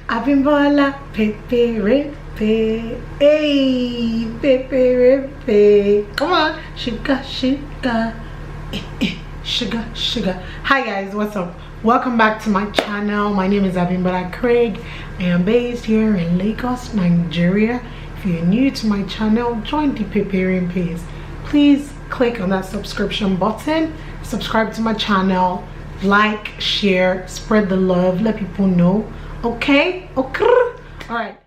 Abimbola, pepe, repe, hey, pepe, repe. Come on, sugar, sugar, sugar, sugar. Hi guys, what's up? Welcome back to my channel. My name is Bimbolacraig. I am based here in Lagos, Nigeria. If you're new to my channel, join the preparing pace. Please click on that subscription button, subscribe to my channel, like, share, spread the love, let people know. Okay? Okay? Alright.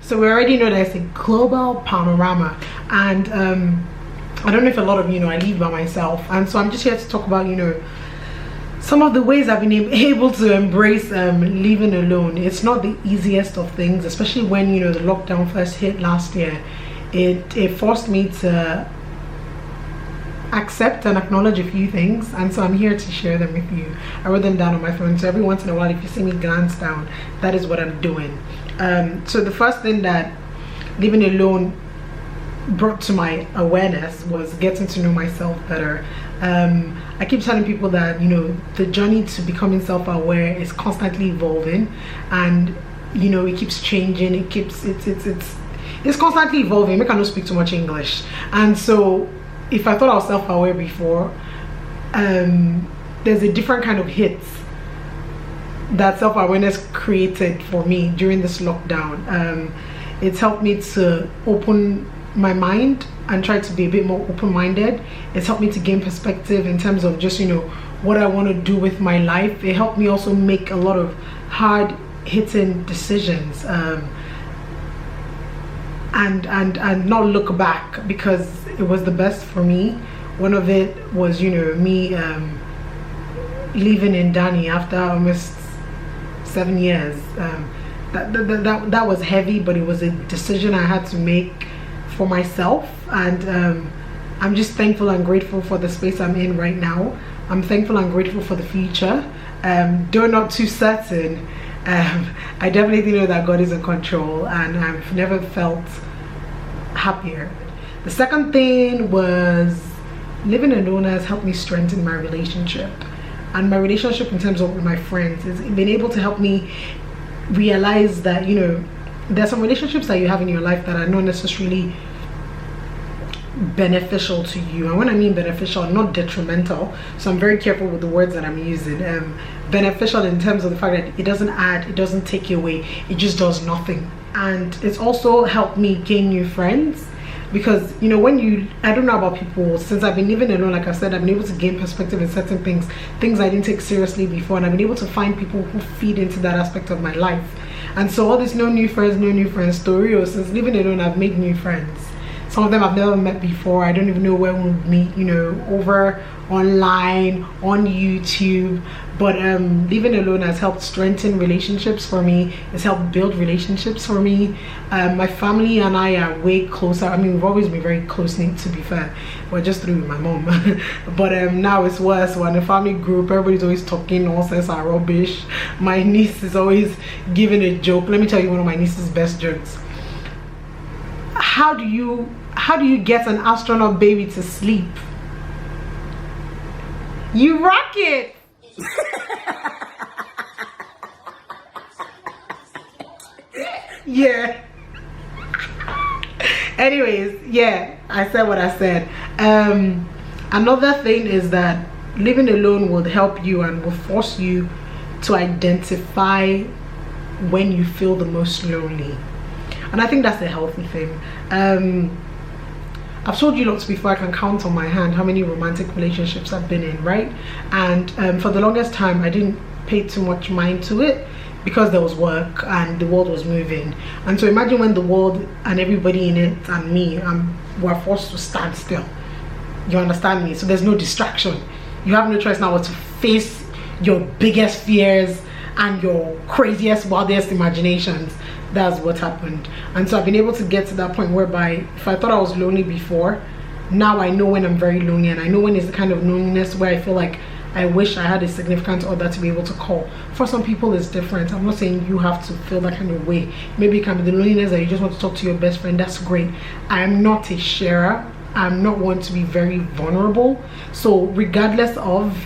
So we already know that it's a global panorama, and I don't know if a lot of you know I live by myself, and so I'm just here to talk about some of the ways I've been able to embrace living alone. It's not the easiest of things, especially when the lockdown first hit last year. It forced me to accept and acknowledge a few things, and so I'm here to share them with you. I wrote them down on my phone, so every once in a while if you see me glance down, that is what I'm doing. So the first thing that living alone brought to my awareness was getting to know myself better. I keep telling people that the journey to becoming self-aware is constantly evolving, and it keeps changing. It's constantly evolving. I cannot speak too much English, and so if I thought I was self-aware before, there's a different kind of hits that self-awareness created for me during this lockdown. It's helped me to open my mind and try to be a bit more open-minded. It's helped me to gain perspective in terms of just what I want to do with my life. It helped me also make a lot of hard-hitting decisions, and not look back, because it was the best for me. One of it was me living in Dani after almost 7 years. That was heavy, but it was a decision I had to make for myself, and I'm just thankful and grateful for the space I'm in right now. I'm thankful and grateful for the future, though not too certain. I definitely know that God is in control, and I've never felt happier. The second thing was living alone has helped me strengthen my relationship, and my relationship in terms of with my friends. It's been able to help me realize that there's some relationships that you have in your life that are not necessarily beneficial to you, and when I mean beneficial, not detrimental, so I'm very careful with the words that I'm using. Beneficial in terms of the fact that it doesn't add, it doesn't take away, it just does nothing. And it's also helped me gain new friends, because when I don't know about people, since I've been living alone, like I said, I've been able to gain perspective in certain things I didn't take seriously before, and I've been able to find people who feed into that aspect of my life. And so all this no new friends story, since living alone I've made new friends. Some of them I've never met before. I don't even know where we'll meet, over online, on YouTube. But living alone has helped strengthen relationships for me. It's helped build relationships for me. My family and I are way closer. I mean, we've always been very close-knit, to be fair. We're just through with my mom. But now it's worse. We're in a family group. Everybody's always talking nonsense and rubbish. My niece is always giving a joke. Let me tell you one of my niece's best jokes. How do you get an astronaut baby to sleep? You rock it. Yeah. Anyways, yeah, I said what I said. Another thing is that living alone will help you and will force you to identify when you feel the most lonely, and I think that's a healthy thing. I've told you lots before, I can count on my hand how many romantic relationships I've been in, right? And for the longest time I didn't pay too much mind to it, because there was work and the world was moving. And so imagine when the world and everybody in it and me were forced to stand still. You understand me? So there's no distraction. You have no choice now but to face your biggest fears and your craziest, wildest imaginations. That's what happened. And so I've been able to get to that point whereby if I thought I was lonely before, now I know when I'm very lonely, and I know when it's the kind of loneliness where I feel like I wish I had a significant other to be able to call. For some people it's different. I'm not saying you have to feel that kind of way. Maybe it can be the loneliness that you just want to talk to your best friend. That's great. I am not a sharer. I'm not one to be very vulnerable. So regardless of,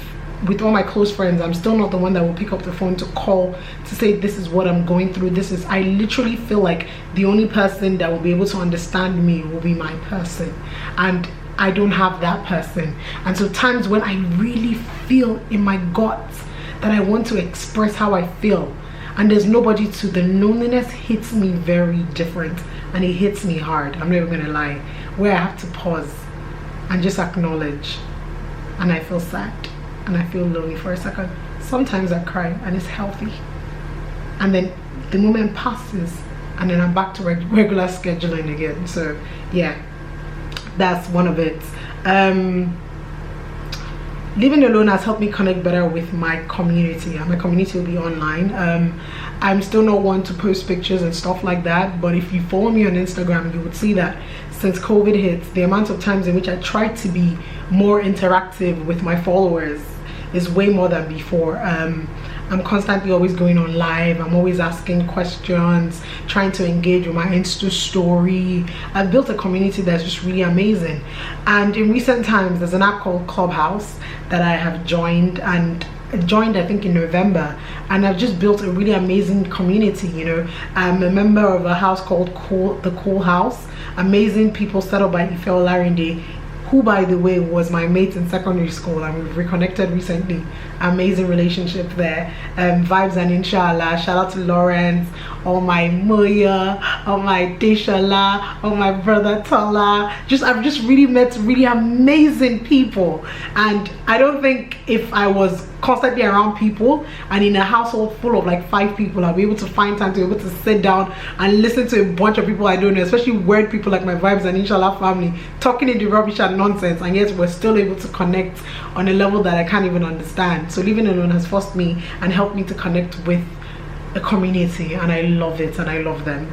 with all my close friends, I'm still not the one that will pick up the phone to call to say this is what I'm going through. I literally feel like the only person that will be able to understand me will be my person, and I don't have that person. And so times when I really feel in my guts that I want to express how I feel and there's nobody to, the loneliness hits me very different, and it hits me hard. I'm not even gonna lie, where I have to pause and just acknowledge, and I feel sad and I feel lonely for a second. Sometimes I cry and it's healthy, and then the moment passes and then I'm back to regular scheduling again. So yeah, that's one of it. Living alone has helped me connect better with my community, and my community will be online. I'm still not one to post pictures and stuff like that, but if you follow me on Instagram, you would see that since COVID hit, the amount of times in which I tried to be more interactive with my followers is way more than before. I'm constantly always going on live. I'm always asking questions, trying to engage with my Insta story. I've built a community that's just really amazing. And in recent times, there's an app called Clubhouse that I have joined, and I think in November, and I've just built a really amazing community. You know, I'm a member of a house called the Cool House. Amazing people set up by Ife Olarinde, who by the way was my mate in secondary school, and we've reconnected recently. Amazing relationship there. Vibes and inshallah. Shout out to Lawrence, all my Moya, all my Deshala, all my brother Tola. I've just really met really amazing people, and I don't think if I was constantly around people and in a household full of like 5 people, I'll be able to find time to be able to sit down and listen to a bunch of people I don't know, especially weird people like my Vibes and inshallah family talking in the rubbish and nonsense, and yet we're still able to connect on a level that I can't even understand. So living alone has forced me and helped me to connect with a community, and I love it and I love them.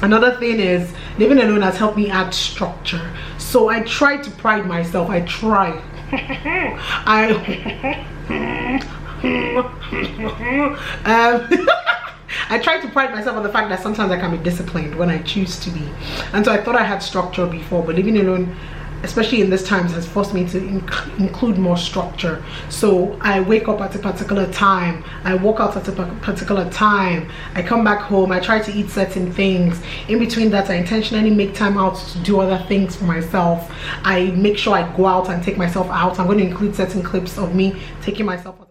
Another thing is, living alone has helped me add structure. So I try to pride myself. I try to pride myself on the fact that sometimes I can be disciplined when I choose to be, and so I thought I had structure before, but living alone, especially in this times, has forced me to include more structure. So I wake up at a particular time, I walk out at a particular time, I come back home, I try to eat certain things. In between that, I intentionally make time out to do other things for myself. I make sure I go out and take myself out. I'm going to include certain clips of me taking myself out.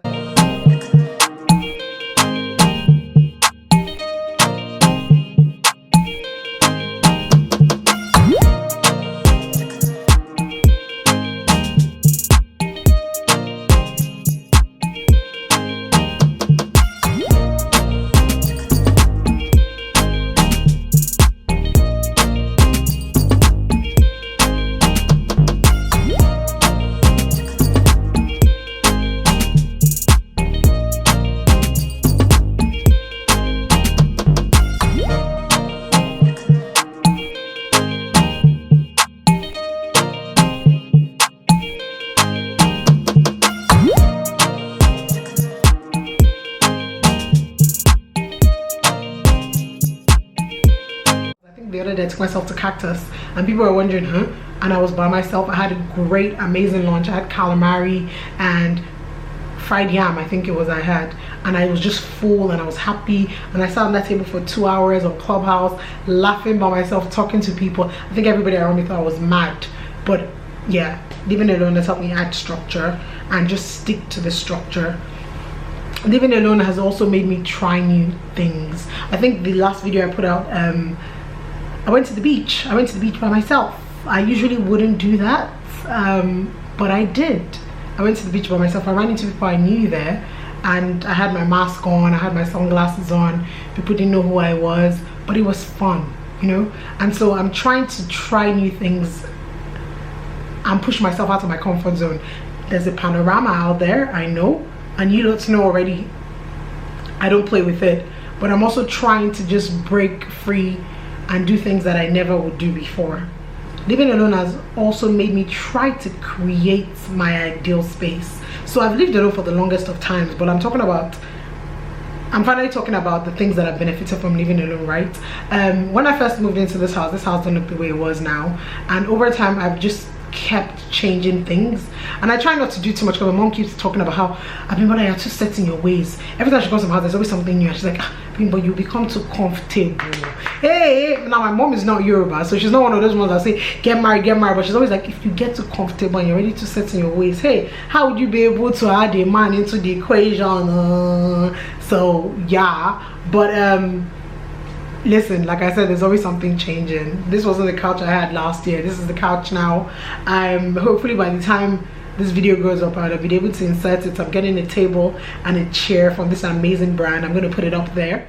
The other day I took myself to Cactus and people were wondering, huh? And I was by myself. I had a great, amazing lunch. I had calamari and fried yam, I think it was I had, and I was just full and I was happy, and I sat on that table for 2 hours on Clubhouse laughing by myself, talking to people. I think everybody around me thought I was mad, but yeah, living alone has helped me add structure and just stick to the structure. Living alone has also made me try new things. I think the last video I put out, I went to the beach. I went to the beach by myself. I usually wouldn't do that, but I did. I went to the beach by myself. I ran into people I knew there, and I had my mask on, I had my sunglasses on. People didn't know who I was, but it was fun, you know? And so I'm trying to try new things and push myself out of my comfort zone. There's a panorama out there, I know, and you don't know already. I don't play with it, but I'm also trying to just break free and do things that I never would do before. Living alone has also made me try to create my ideal space. So I've lived alone for the longest of times, but I'm talking about I'm finally talking about the things that I've benefited from living alone, right? When I first moved into this house don't look the way it was now, and over time I've just kept changing things, and I try not to do too much because my mom keeps talking about how Abimbola, you're too set in your ways. Every time she comes to my house, there's always something new, and she's like, but you become too comfortable. Hey, now my mom is not Yoruba, so she's not one of those ones that say get married, but she's always like, if you get too comfortable and you're ready to set in your ways, hey, how would you be able to add a man into the equation? So yeah, but listen, like I said, there's always something changing. This wasn't the couch I had last year. This is the couch now. Hopefully by the time this video goes up, I'll be able to insert it. I'm getting a table and a chair from this amazing brand. I'm going to put it up there.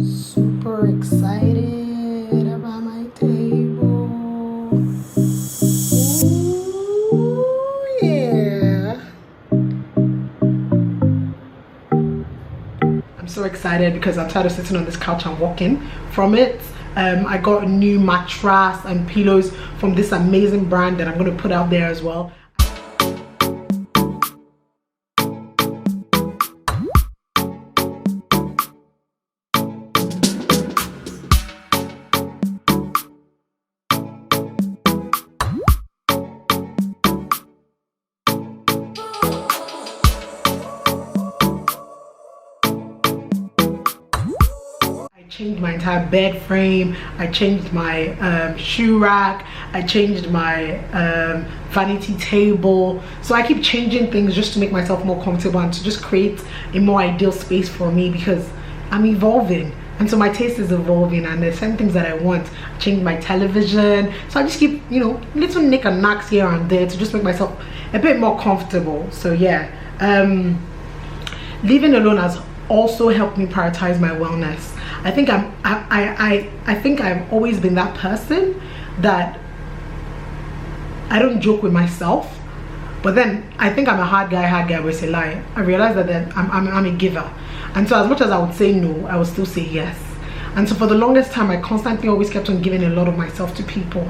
Super excited about my table. Ooh, yeah. I'm so excited because I'm tired of sitting on this couch and walking from it. I got a new mattress and pillows from this amazing brand that I'm going to put out there as well. Changed my entire bed frame. I changed my shoe rack. I changed my vanity table. So I keep changing things just to make myself more comfortable and to just create a more ideal space for me, because I'm evolving, and so my taste is evolving, and there's certain things that I want. I changed my television, so I just keep, you know, little knick and knacks here and there to just make myself a bit more comfortable. So yeah, living alone has also helped me prioritize my wellness. I think I think I've always been that person that I don't joke with myself, but then I think I'm a hard guy, but it's a lie. I realize that I'm a giver, and so as much as I would say no, I would still say yes. And so for the longest time, I constantly always kept on giving a lot of myself to people.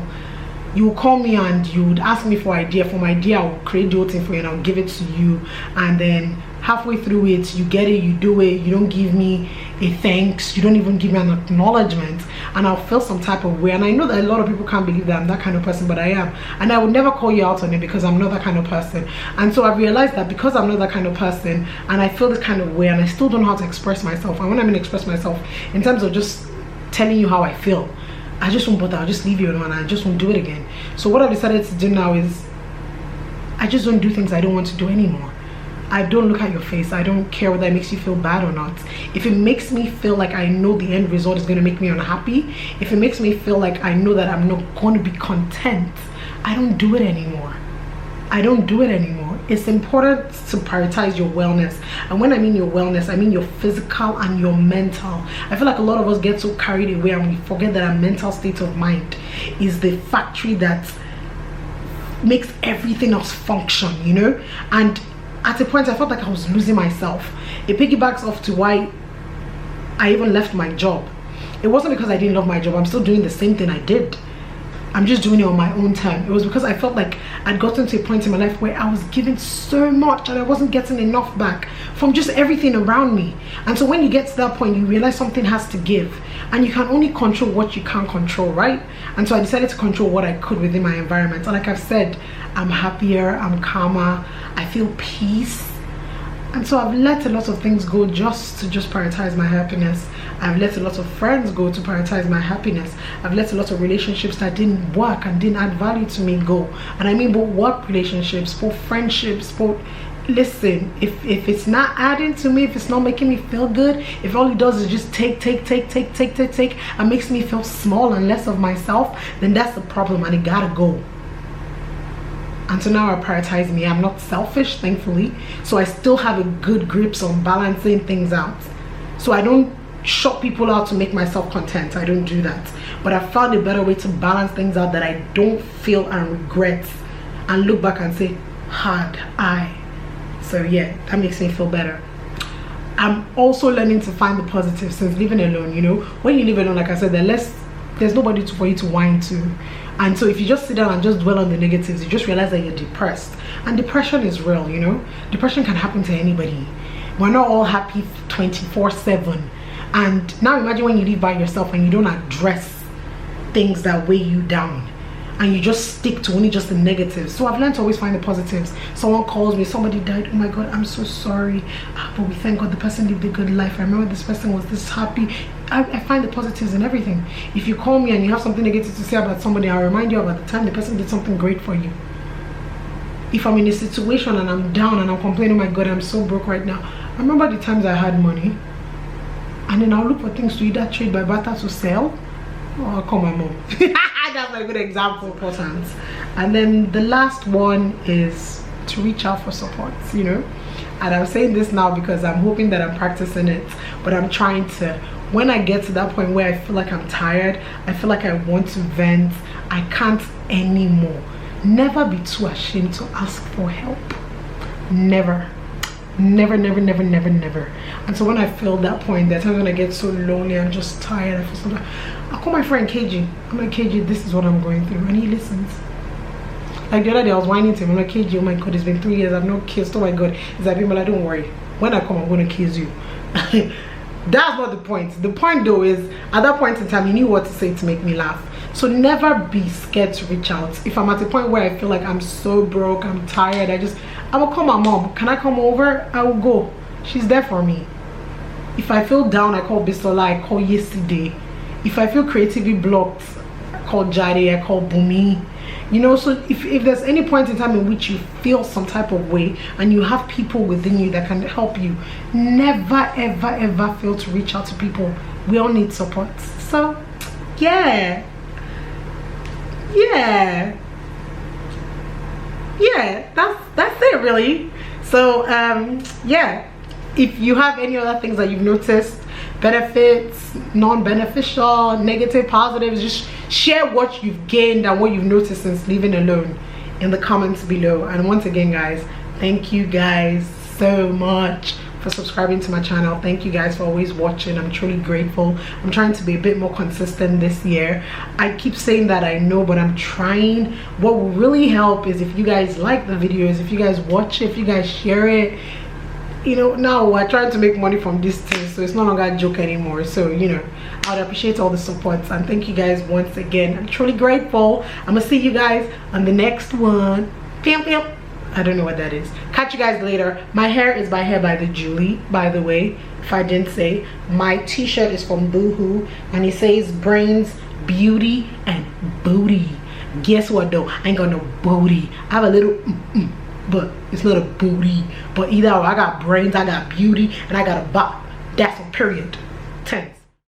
You would call me and you would ask me for idea. For my idea, I would create the whole thing for you and I'll give it to you, and then halfway through it, you get it, you do it, you don't give me a thanks, you don't even give me an acknowledgement, and I'll feel some type of way. And I know that a lot of people can't believe that I'm that kind of person, but I am, and I would never call you out on it because I'm not that kind of person. And so I realized that because I'm not that kind of person and I feel this kind of way and I still don't know how to express myself, and when I mean express myself in terms of just telling you how I feel, I just won't bother. I'll just leave you alone and I just won't do it again. So what I've decided to do now is I just don't do things I don't want to do anymore. I don't look at your face. I don't care whether it makes you feel bad or not. If it makes me feel like I know the end result is going to make me unhappy, if it makes me feel like I know that I'm not going to be content, I don't do it anymore. I don't do it anymore. It's important to prioritize your wellness. And when I mean your wellness, I mean your physical and your mental. I feel like a lot of us get so carried away and we forget that our mental state of mind is the factory that makes everything else function, you know? And at a point I felt like I was losing myself. It piggybacks off to why I even left my job. It wasn't because I didn't love my job. I'm still doing the same thing I did. I'm just doing it on my own time. It was because I felt like I'd gotten to a point in my life where I was giving so much and I wasn't getting enough back from just everything around me. And so when you get to that point, you realize something has to give, and you can only control what you can't control, right? And so I decided to control what I could within my environment. And like I've said, I'm happier, I'm calmer, I feel peace. And so I've let a lot of things go just to prioritize my happiness. I've let a lot of friends go to prioritize my happiness. I've let a lot of relationships that didn't work and didn't add value to me go. And I mean both work relationships, both friendships, both... Listen, if it's not adding to me, if it's not making me feel good, if all it does is just take and makes me feel small and less of myself, then that's the problem and it gotta go. And so now I prioritize me. I'm not selfish, thankfully, so I still have a good grips on balancing things out. So I don't shut people out to make myself content. I don't do that. But I found a better way to balance things out that I don't feel and regret and look back and say, had I. So yeah, that makes me feel better. I'm also learning to find the positive since living alone. You know, when you live alone, like I said, there are less there's nobody for you to whine to. And so if you just sit down and just dwell on the negatives, you just realize that you're depressed. And depression is real, you know. Depression can happen to anybody. We're not all happy 24/7. And now imagine when you live by yourself and you don't address things that weigh you down, and you just stick to only just the negatives. So I've learned to always find the positives. Someone calls me, somebody died, oh my god, I'm so sorry, but we thank God the person lived a good life. I remember this person was this happy. I find the positives in everything. If you call me and you have something negative to say about somebody, I'll remind you about the time the person did something great for you. If I'm in a situation and I'm down and I'm complaining, oh my god, I'm so broke right now, I remember the times I had money, and then I'll look for things to either trade by barter to sell, or I'll call my mom. That's a good example. Important. And then the last one is to reach out for support, you know. And I'm saying this now because I'm hoping that I'm practicing it, but I'm trying to, when I get to that point where I feel like I'm tired, I feel like I want to vent, I can't anymore. Never be too ashamed to ask for help. Never. Never, never, never, never, never. And so when I feel that point, there are times when I get so lonely, I'm just tired, I feel so tired, I'll call my friend KG. I'm like, KG, this is what I'm going through, and he listens. Like the other day I was whining to him, I'm like, KG, oh my god, it's been 3 years, I've not kissed, oh my god. He's like, Abimbola, don't worry, when I come I'm going to kiss you. That's not the point. The point though is, at that point in time, he knew what to say to make me laugh. So never be scared to reach out. If I'm at a point where I feel like I'm so broke, I'm tired, I will call my mom. Can I come over? I will go. She's there for me. If I feel down, I call Bisola, I call Yesterday. If I feel creatively blocked, I call Jade, I call Bumi. You know, so if there's any point in time in which you feel some type of way and you have people within you that can help you, never ever ever fail to reach out to people. We all need support. So yeah, that's it really. So yeah, if you have any other things that you've noticed, benefits, non-beneficial, negative, positives, just share what you've gained and what you've noticed since living alone in the comments below. And once again guys, thank you guys so much for subscribing to my channel. Thank you guys for always watching. I'm truly grateful. I'm trying to be a bit more consistent this year. I keep saying that, I know, but I'm trying. What will really help is if you guys like the videos, if you guys watch it, if you guys share it. You know, now we're trying to make money from this thing, so it's no longer a joke anymore. So you know, I would appreciate all the support, and thank you guys once again. I'm truly grateful. I'm gonna see you guys on the next one. I don't know what that is. Catch you guys later. My hair is by Hair by the Julie, by the way, if I didn't say. My t-shirt is from Boohoo, and it says brains, beauty, and booty. Guess what though? I ain't got no booty. I have a little but it's not a booty. But either way, I got brains, I got beauty, and I got a bop. That's a period. 10.